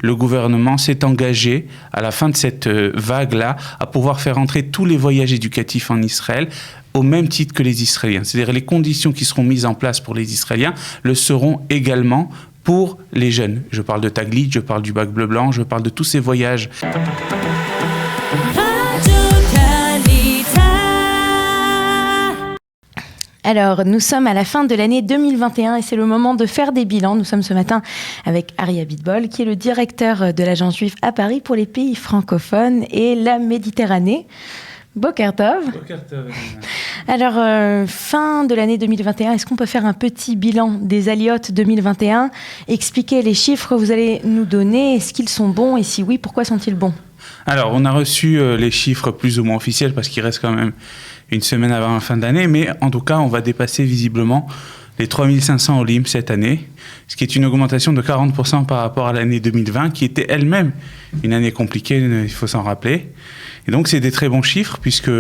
Le gouvernement s'est engagé, à la fin de cette vague-là, à pouvoir faire entrer tous les voyages éducatifs en Israël au même titre que les Israéliens. C'est-à-dire les conditions qui seront mises en place pour les Israéliens le seront également pour les jeunes. Je parle de Taglit, je parle du bac bleu-blanc, je parle de tous ces voyages. Alors, nous sommes à la fin de l'année 2021 et c'est le moment de faire des bilans. Nous sommes ce matin avec Ari Abitbol, qui est le directeur de l'Agence juive à Paris pour les pays francophones et la Méditerranée. Boker Tov. Alors, fin de l'année 2021, est-ce qu'on peut faire un petit bilan des Aliotes 2021, expliquer les chiffres que vous allez nous donner, est-ce qu'ils sont bons et si oui, pourquoi sont-ils bons ? Alors, on a reçu les chiffres plus ou moins officiels parce qu'il reste quand même une semaine avant la fin de l'année, mais en tout cas, on va dépasser visiblement les 3500 Olim cette année, ce qui est une augmentation de 40% par rapport à l'année 2020, qui était elle-même une année compliquée, il faut s'en rappeler. Et donc, c'est des très bons chiffres, puisque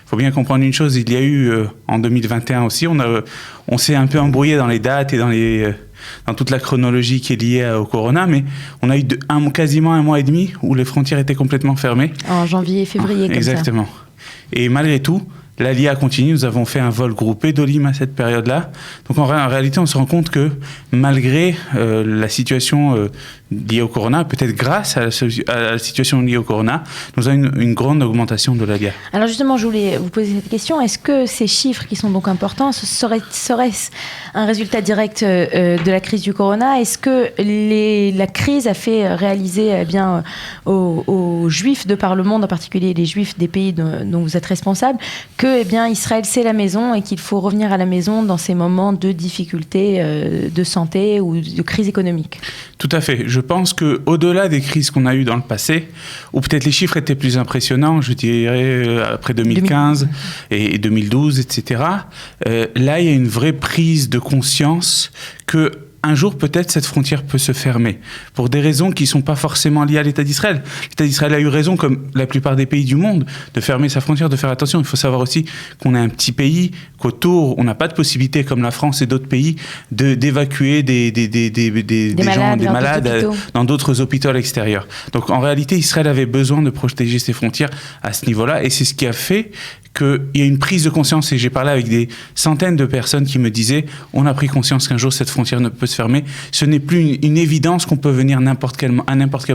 faut bien comprendre une chose, il y a eu en 2021 aussi, on s'est un peu embrouillé dans les dates et dans toute la chronologie qui est liée au corona, mais on a eu quasiment un mois et demi où les frontières étaient complètement fermées. En janvier et février, comme exactement. Ça. Et malgré tout, l'Alia continue, nous avons fait un vol groupé d'Olim à cette période-là. Donc en réalité, on se rend compte que malgré la situation liée au corona, peut-être grâce à la situation liée au corona, nous avons une grande augmentation de l'Alia. Alors justement, je voulais vous poser cette question. Est-ce que ces chiffres qui sont donc importants, serait-ce un résultat direct de la crise du corona ? Est-ce que la crise a fait réaliser aux Juifs de par le monde, en particulier les Juifs des pays dont vous êtes responsable, que Israël c'est la maison et qu'il faut revenir à la maison dans ces moments de difficultés de santé ou de crise économique ? Tout à fait. Je pense qu'au-delà des crises qu'on a eues dans le passé, où peut-être les chiffres étaient plus impressionnants, je dirais après 2015 et 2012, etc., là, il y a une vraie prise de conscience que un jour, peut-être, cette frontière peut se fermer, pour des raisons qui ne sont pas forcément liées à l'État d'Israël. L'État d'Israël a eu raison, comme la plupart des pays du monde, de fermer sa frontière, de faire attention. Il faut savoir aussi qu'on est un petit pays, qu'autour, on n'a pas de possibilité, comme la France et d'autres pays, d'évacuer des malades dans d'autres hôpitaux à l'extérieur. Donc, en réalité, Israël avait besoin de protéger ses frontières à ce niveau-là, et c'est ce qui a fait qu'il y a une prise de conscience, et j'ai parlé avec des centaines de personnes qui me disaient on a pris conscience qu'un jour cette frontière ne peut se fermer, ce n'est plus une évidence qu'on peut venir à n'importe quel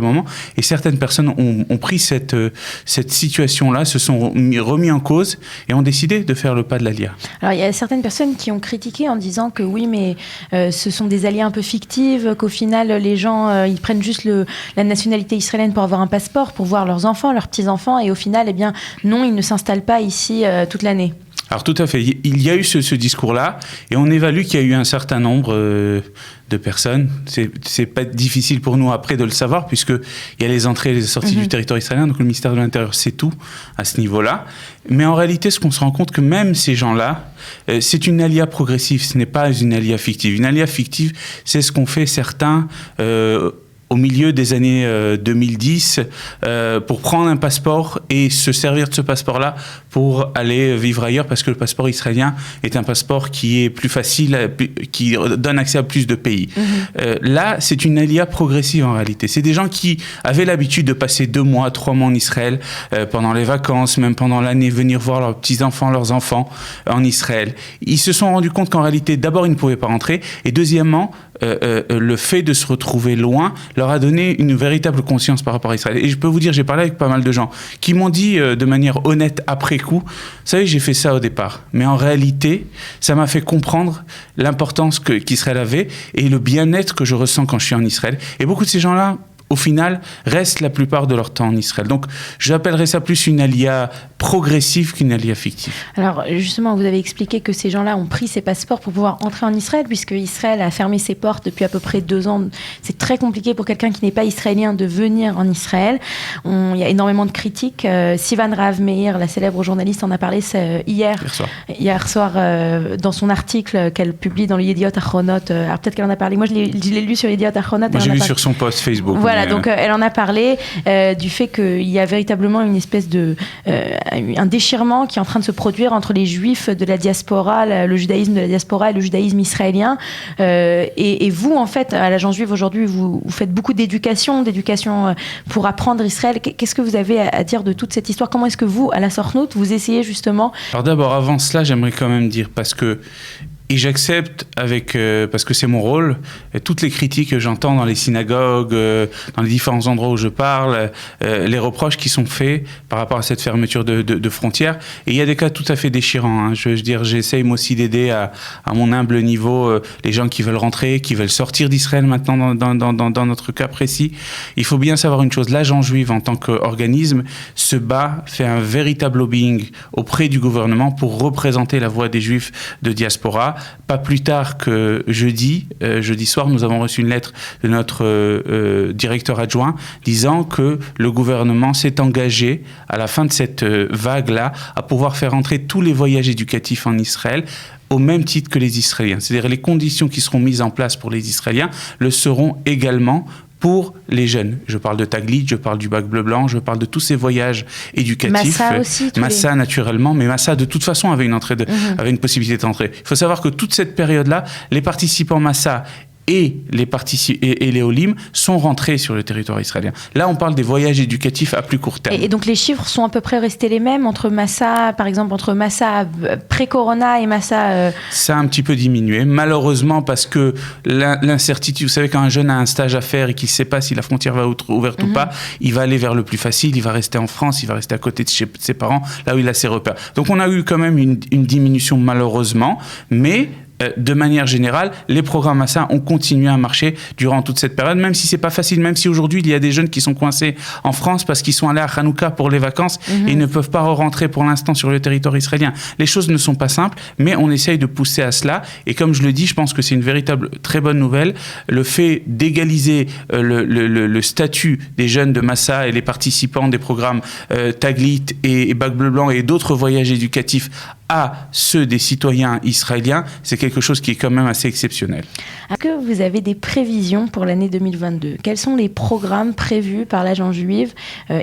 moment, et certaines personnes ont pris cette situation-là, se sont remis en cause et ont décidé de faire le pas de l'Alia. Alors il y a certaines personnes qui ont critiqué en disant que oui, mais ce sont des alliés un peu fictives, qu'au final les gens ils prennent juste la nationalité israélienne pour avoir un passeport, pour voir leurs enfants, leurs petits-enfants, et au final non, ils ne s'installent pas ici toute l'année. Alors tout à fait, il y a eu ce discours-là, et on évalue qu'il y a eu un certain nombre de personnes. C'est pas difficile pour nous après de le savoir, puisqu'il y a les entrées et les sorties du territoire israélien, donc le ministère de l'Intérieur sait tout à ce niveau-là. Mais en réalité, ce qu'on se rend compte, que même ces gens-là, c'est une alia progressive, ce n'est pas une alia fictive. Une alia fictive, c'est ce qu'ont fait certains au milieu des années 2010 pour prendre un passeport et se servir de ce passeport-là pour aller vivre ailleurs, parce que le passeport israélien est un passeport qui est plus facile, qui donne accès à plus de pays. Là, c'est une alia progressive en réalité. C'est des gens qui avaient l'habitude de passer 2 mois, 3 mois en Israël, pendant les vacances, même pendant l'année, venir voir leurs petits-enfants, leurs enfants en Israël. Ils se sont rendus compte qu'en réalité, d'abord, ils ne pouvaient pas rentrer, et deuxièmement, le fait de se retrouver loin leur a donné une véritable conscience par rapport à Israël. Et je peux vous dire, j'ai parlé avec pas mal de gens qui m'ont dit de manière honnête après coup, vous savez, j'ai fait ça au départ, mais en réalité, ça m'a fait comprendre l'importance qu'Israël avait et le bien-être que je ressens quand je suis en Israël. Et beaucoup de ces gens-là, au final, restent la plupart de leur temps en Israël. Donc, j'appellerais ça plus une alia progressive qu'une alia fictive. Alors, justement, vous avez expliqué que ces gens-là ont pris ces passeports pour pouvoir entrer en Israël, puisque Israël a fermé ses portes depuis à peu près 2 ans. C'est très compliqué pour quelqu'un qui n'est pas israélien de venir en Israël. Il y a énormément de critiques. Sivan Rahav Meir, la célèbre journaliste, en a parlé hier soir dans son article qu'elle publie dans le Yediot Achronot. Alors, peut-être qu'elle en a parlé. Moi, je l'ai lu sur Yediot Achronot. Moi, j'ai vu sur son post Facebook. Voilà. Voilà, donc elle en a parlé du fait qu'il y a véritablement une espèce de un déchirement qui est en train de se produire entre les juifs de la diaspora, le judaïsme de la diaspora et le judaïsme israélien. Et vous, en fait, à l'Agence juive aujourd'hui, vous faites beaucoup d'éducation pour apprendre Israël. Qu'est-ce que vous avez à dire de toute cette histoire? Comment est-ce que vous, à la Sornout, vous essayez justement? Alors d'abord, avant cela, j'aimerais quand même dire, et j'accepte parce que c'est mon rôle, toutes les critiques que j'entends dans les synagogues, dans les différents endroits où je parle, les reproches qui sont faits par rapport à cette fermeture de frontières. Et il y a des cas tout à fait déchirants. Hein. Je veux dire, j'essaye moi aussi d'aider à mon humble niveau les gens qui veulent rentrer, qui veulent sortir d'Israël maintenant dans notre cas précis. Il faut bien savoir une chose, l'Agence juive en tant qu'organisme se bat, fait un véritable lobbying auprès du gouvernement pour représenter la voix des juifs de diaspora. Pas plus tard que jeudi soir, nous avons reçu une lettre de notre directeur adjoint disant que le gouvernement s'est engagé à la fin de cette vague-là à pouvoir faire entrer tous les voyages éducatifs en Israël au même titre que les Israéliens. C'est-à-dire les conditions qui seront mises en place pour les Israéliens le seront également pour les jeunes. Je parle de Taglit, je parle du bac bleu-blanc, je parle de tous ces voyages éducatifs. Massa aussi. Massa naturellement, mais Massa de toute façon avait une possibilité d'entrée. Il faut savoir que toute cette période-là, les participants Massa et les Olim sont rentrés sur le territoire israélien. Là, on parle des voyages éducatifs à plus court terme. Et donc les chiffres sont à peu près restés les mêmes entre Massa, par exemple, entre Massa pré-corona et Massa... Ça a un petit peu diminué, malheureusement, parce que l'incertitude, vous savez, quand un jeune a un stage à faire et qu'il ne sait pas si la frontière va être ouverte ou pas, il va aller vers le plus facile, il va rester en France, il va rester à côté de ses parents, là où il a ses repères. Donc on a eu quand même une diminution, malheureusement, mais... de manière générale, les programmes Massa ont continué à marcher durant toute cette période, même si c'est pas facile, même si aujourd'hui il y a des jeunes qui sont coincés en France parce qu'ils sont allés à Hanouka pour les vacances et ils ne peuvent pas rentrer pour l'instant sur le territoire israélien. Les choses ne sont pas simples, mais on essaye de pousser à cela. Et comme je le dis, je pense que c'est une véritable très bonne nouvelle. Le fait d'égaliser le statut des jeunes de Massa et les participants des programmes Taglit et Bac Bleu Blanc et d'autres voyages éducatifs à ceux des citoyens israéliens, c'est quelque chose qui est quand même assez exceptionnel. Est-ce que vous avez des prévisions pour l'année 2022 ? Quels sont les programmes prévus par l'Agence juive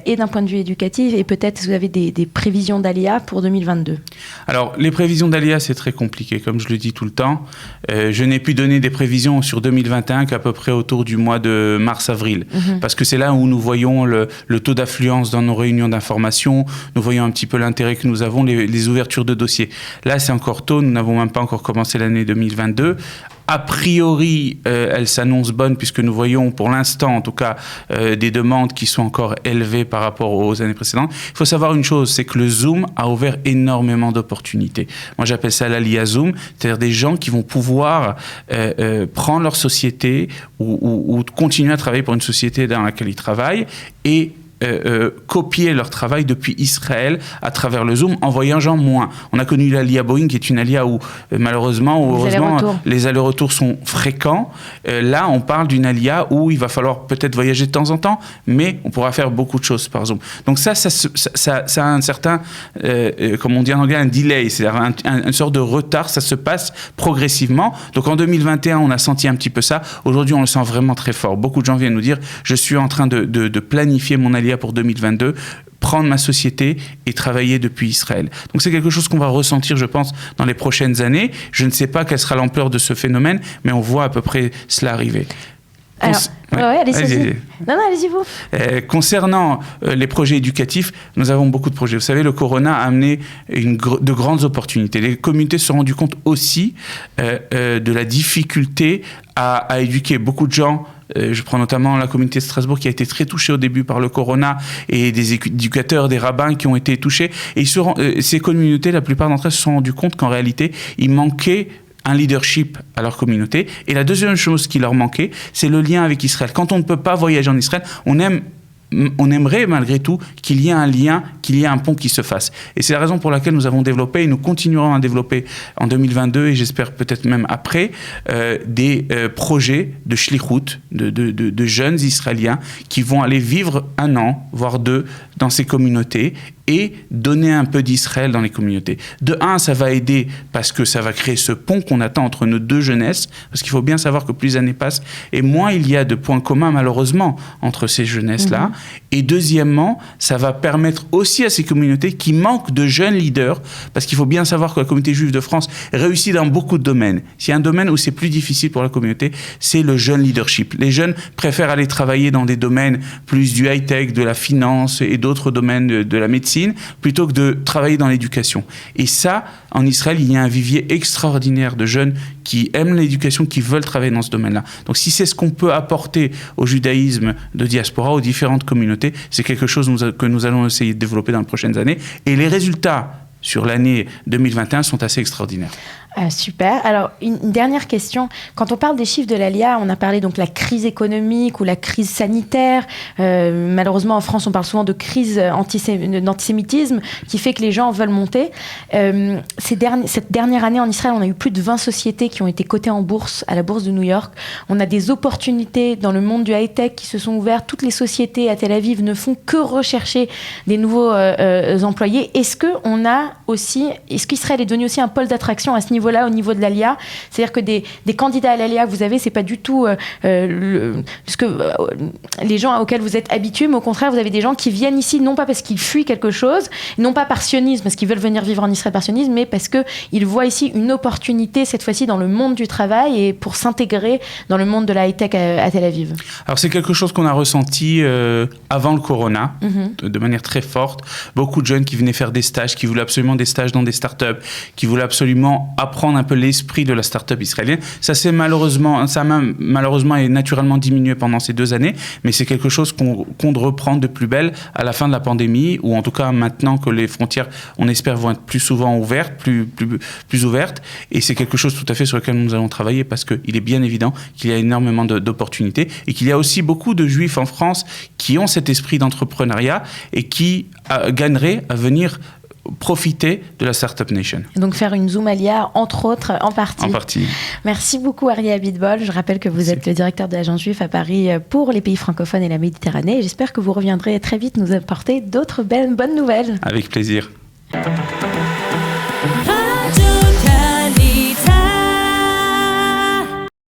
et d'un point de vue éducatif, et peut-être vous avez des prévisions d'Alia pour 2022 ? Alors, les prévisions d'Alia, c'est très compliqué, comme je le dis tout le temps. Je n'ai pu donner des prévisions sur 2021 qu'à peu près autour du mois de mars-avril, parce que c'est là où nous voyons le taux d'affluence dans nos réunions d'information, nous voyons un petit peu l'intérêt que nous avons, les ouvertures de dossiers. Là, c'est encore tôt, nous n'avons même pas encore commencé l'année 2022. A priori, elle s'annonce bonne puisque nous voyons pour l'instant, en tout cas, des demandes qui sont encore élevées par rapport aux années précédentes. Il faut savoir une chose, c'est que le Zoom a ouvert énormément d'opportunités. Moi, j'appelle ça l'Alia Zoom, c'est-à-dire des gens qui vont pouvoir prendre leur société ou continuer à travailler pour une société dans laquelle ils travaillent et copier leur travail depuis Israël à travers le Zoom en voyageant moins. On a connu l'Alia Boeing qui est une Alia où malheureusement ou heureusement les allers-retours sont fréquents. Là on parle d'une Alia où il va falloir peut-être voyager de temps en temps, mais on pourra faire beaucoup de choses par Zoom. Donc ça a un certain, comme on dit en anglais, un delay, c'est-à-dire une sorte de retard, ça se passe progressivement. Donc en 2021 on a senti un petit peu ça, aujourd'hui on le sent vraiment très fort. Beaucoup de gens viennent nous dire je suis en train de planifier mon Alia pour 2022, prendre ma société et travailler depuis Israël. Donc c'est quelque chose qu'on va ressentir, je pense, dans les prochaines années. Je ne sais pas quelle sera l'ampleur de ce phénomène, mais on voit à peu près cela arriver. Alors, allez-y. Non, allez-y vous. Concernant les projets éducatifs, nous avons beaucoup de projets. Vous savez, le Corona a amené de grandes opportunités. Les communautés se sont rendues compte aussi de la difficulté à éduquer beaucoup de gens. Je prends notamment la communauté de Strasbourg qui a été très touchée au début par le Corona et des éducateurs, des rabbins qui ont été touchés. Et ces communautés, la plupart d'entre elles se sont rendues compte qu'en réalité, il manquait un leadership à leur communauté. Et la deuxième chose qui leur manquait, c'est le lien avec Israël. Quand on ne peut pas voyager en Israël, on aimerait malgré tout qu'il y ait un lien, qu'il y ait un pont qui se fasse. Et c'est la raison pour laquelle nous avons développé et nous continuerons à développer en 2022 et j'espère peut-être même après des projets de shlichut, de jeunes Israéliens qui vont aller vivre 1 an, voire 2 dans ces communautés et donner un peu d'Israël dans les communautés. De un, ça va aider parce que ça va créer ce pont qu'on attend entre nos deux jeunesses, parce qu'il faut bien savoir que plus les années passent, et moins il y a de points communs, malheureusement, entre ces jeunesses-là. Et deuxièmement, ça va permettre aussi à ces communautés qui manquent de jeunes leaders, parce qu'il faut bien savoir que la communauté juive de France réussit dans beaucoup de domaines. S'il y a un domaine où c'est plus difficile pour la communauté, c'est le jeune leadership. Les jeunes préfèrent aller travailler dans des domaines plus du high-tech, de la finance et d'autres domaines de la médecine, plutôt que de travailler dans l'éducation. Et ça, en Israël, il y a un vivier extraordinaire de jeunes qui aiment l'éducation, qui veulent travailler dans ce domaine-là. Donc si c'est ce qu'on peut apporter au judaïsme de diaspora, aux différentes communautés, c'est quelque chose que nous allons essayer de développer dans les prochaines années. Et les résultats sur l'année 2021 sont assez extraordinaires. Super. Alors, une dernière question. Quand on parle des chiffres de l'ALIA, on a parlé donc de la crise économique ou la crise sanitaire. Malheureusement, en France, on parle souvent de crise d'antisémitisme qui fait que les gens veulent monter. Cette dernière année en Israël, on a eu plus de 20 sociétés qui ont été cotées en bourse, à la bourse de New York. On a des opportunités dans le monde du high-tech qui se sont ouvertes. Toutes les sociétés à Tel Aviv ne font que rechercher des nouveaux employés. Est-ce qu'Israël est devenu aussi un pôle d'attraction à ce niveau-là, au niveau de l'ALIA? C'est-à-dire que des candidats à l'ALIA que vous avez, c'est pas du tout les gens auxquels vous êtes habitués, mais au contraire, vous avez des gens qui viennent ici non pas parce qu'ils fuient quelque chose, non pas par sionisme, parce qu'ils veulent venir vivre en Israël par sionisme, mais parce qu'ils voient ici une opportunité, cette fois-ci dans le monde du travail et pour s'intégrer dans le monde de la high-tech à Tel Aviv. Alors c'est quelque chose qu'on a ressenti avant le corona, de manière très forte. Beaucoup de jeunes qui venaient faire des stages, qui voulaient absolument des stages dans des startups, qui voulaient absolument apprendre un peu l'esprit de la start-up israélienne. Ça a malheureusement et naturellement diminué pendant ces 2 années, mais c'est quelque chose qu'on compte reprendre de plus belle à la fin de la pandémie, ou en tout cas maintenant que les frontières, on espère, vont être plus souvent ouvertes, plus ouvertes, et c'est quelque chose tout à fait sur lequel nous allons travailler, parce qu'il est bien évident qu'il y a énormément d'opportunités, et qu'il y a aussi beaucoup de juifs en France qui ont cet esprit d'entrepreneuriat et qui gagneraient à venir profiter de la Startup Nation. Et donc faire une Zoom Alia, entre autres, en partie. En partie. Merci beaucoup, Ari Abitbol. Je rappelle que vous êtes le directeur de l'Agence Juive à Paris pour les pays francophones et la Méditerranée. J'espère que vous reviendrez très vite nous apporter d'autres bonnes nouvelles. Avec plaisir.